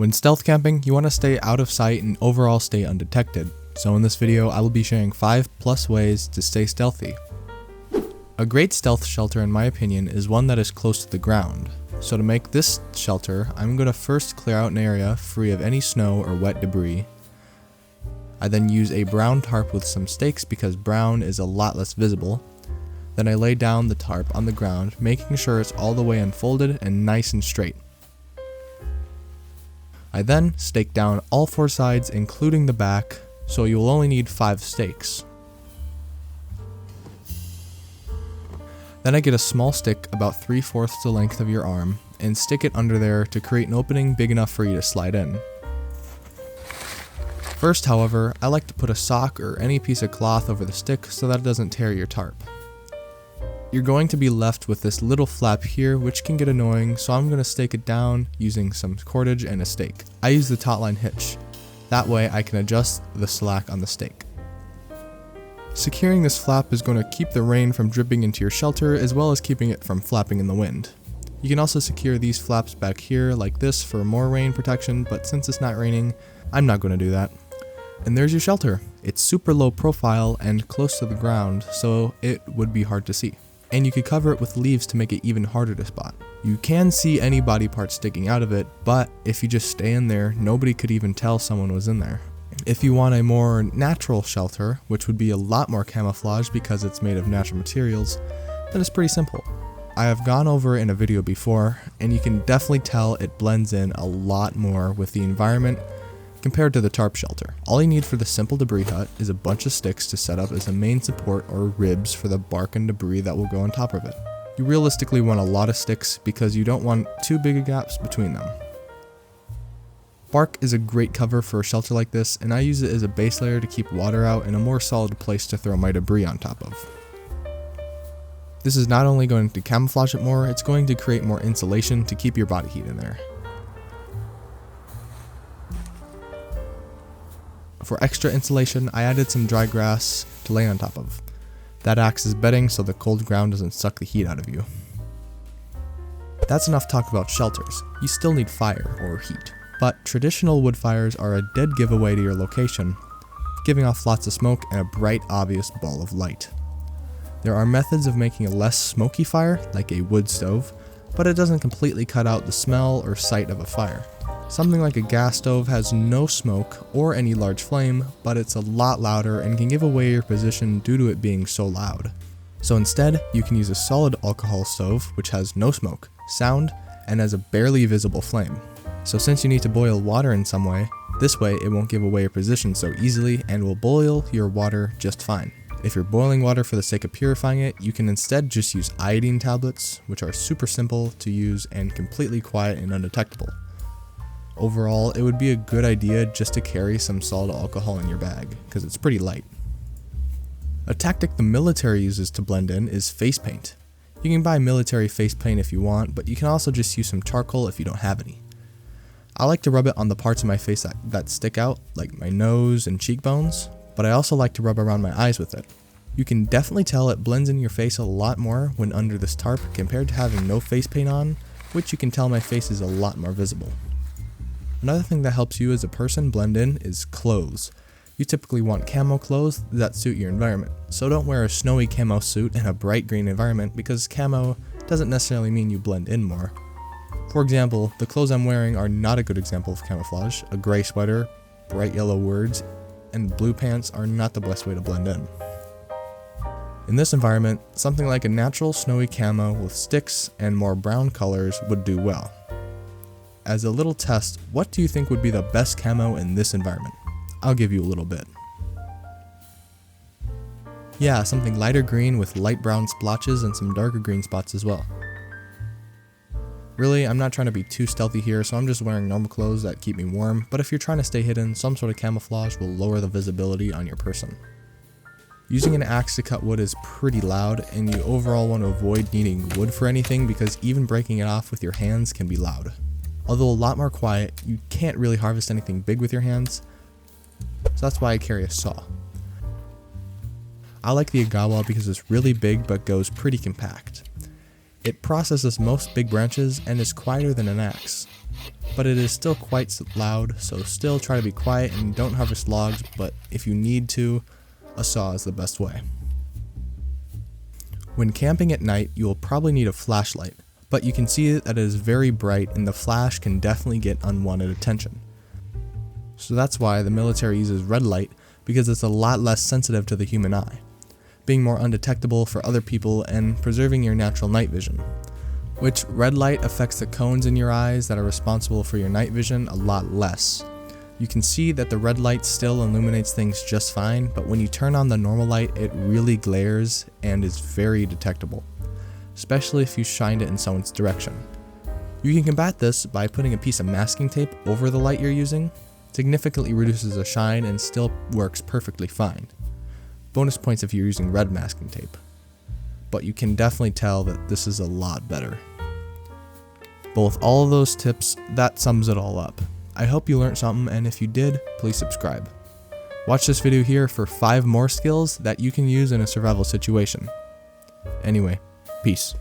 When stealth camping, you want to stay out of sight and overall stay undetected. So in this video, I will be sharing 5+ ways to stay stealthy. A great stealth shelter in my opinion is one that is close to the ground. So to make this shelter, I'm going to first clear out an area free of any snow or wet debris. I then use a brown tarp with some stakes because brown is a lot less visible. Then I lay down the tarp on the ground, making sure it's all the way unfolded and nice and straight. I then stake down all 4 sides including the back, so you will only need 5 stakes. Then I get a small stick about 3/4 the length of your arm and stick it under there to create an opening big enough for you to slide in. First, however, I like to put a sock or any piece of cloth over the stick so that it doesn't tear your tarp. You're going to be left with this little flap here which can get annoying, so I'm going to stake it down using some cordage and a stake. I use the taut line hitch. That way I can adjust the slack on the stake. Securing this flap is going to keep the rain from dripping into your shelter as well as keeping it from flapping in the wind. You can also secure these flaps back here like this for more rain protection, but since it's not raining, I'm not going to do that. And there's your shelter. It's super low profile and close to the ground, so it would be hard to see. And you could cover it with leaves to make it even harder to spot. You can see any body parts sticking out of it, but if you just stay in there, nobody could even tell someone was in there. If you want a more natural shelter, which would be a lot more camouflage because it's made of natural materials, then it's pretty simple. I have gone over it in a video before, and you can definitely tell it blends in a lot more with the environment compared to the tarp shelter. All you need for the simple debris hut is a bunch of sticks to set up as a main support or ribs for the bark and debris that will go on top of it. You realistically want a lot of sticks because you don't want too big of gaps between them. Bark is a great cover for a shelter like this, and I use it as a base layer to keep water out and a more solid place to throw my debris on top of. This is not only going to camouflage it more, it's going to create more insulation to keep your body heat in there. For extra insulation, I added some dry grass to lay on top of. That acts as bedding so the cold ground doesn't suck the heat out of you. That's enough talk about shelters. You still need fire or heat. But traditional wood fires are a dead giveaway to your location, giving off lots of smoke and a bright, obvious ball of light. There are methods of making a less smoky fire, like a wood stove, but it doesn't completely cut out the smell or sight of a fire. Something like a gas stove has no smoke or any large flame, but it's a lot louder and can give away your position due to it being so loud. So instead, you can use a solid alcohol stove, which has no smoke, sound, and has a barely visible flame. So since you need to boil water in some way, this way it won't give away your position so easily and will boil your water just fine. If you're boiling water for the sake of purifying it, you can instead just use iodine tablets, which are super simple to use and completely quiet and undetectable. Overall, it would be a good idea just to carry some solid alcohol in your bag, because it's pretty light. A tactic the military uses to blend in is face paint. You can buy military face paint if you want, but you can also just use some charcoal if you don't have any. I like to rub it on the parts of my face that stick out, like my nose and cheekbones, but I also like to rub around my eyes with it. You can definitely tell it blends in your face a lot more when under this tarp compared to having no face paint on, which you can tell my face is a lot more visible. Another thing that helps you as a person blend in is clothes. You typically want camo clothes that suit your environment, so don't wear a snowy camo suit in a bright green environment because camo doesn't necessarily mean you blend in more. For example, the clothes I'm wearing are not a good example of camouflage. A gray sweater, bright yellow words, and blue pants are not the best way to blend in. In this environment, something like a natural snowy camo with sticks and more brown colors would do well. As a little test, what do you think would be the best camo in this environment? I'll give you a little bit. Yeah, something lighter green with light brown splotches and some darker green spots as well. Really, I'm not trying to be too stealthy here, so I'm just wearing normal clothes that keep me warm, but if you're trying to stay hidden, some sort of camouflage will lower the visibility on your person. Using an axe to cut wood is pretty loud, and you overall want to avoid needing wood for anything because even breaking it off with your hands can be loud. Although a lot more quiet, you can't really harvest anything big with your hands, so that's why I carry a saw. I like the agawa because it's really big but goes pretty compact. It processes most big branches and is quieter than an axe, but but it is still quite loud, so still try to be quiet and don't harvest logs, but if you need to, a saw is the best way. When camping at night, you will probably need a flashlight, but you can see that it is very bright and the flash can definitely get unwanted attention. So that's why the military uses red light, because it's a lot less sensitive to the human eye, being more undetectable for other people and preserving your natural night vision. Which red light affects the cones in your eyes that are responsible for your night vision a lot less. You can see that the red light still illuminates things just fine, but when you turn on the normal light, it really glares and is very detectable, especially if you shined it in someone's direction. You can combat this by putting a piece of masking tape over the light you're using. Significantly reduces the shine and still works perfectly fine. Bonus points if you're using red masking tape. But you can definitely tell that this is a lot better. Both all of those tips, that sums it all up. I hope you learned something, and if you did, please subscribe. Watch this video here for 5 more skills that you can use in a survival situation. Anyway, peace.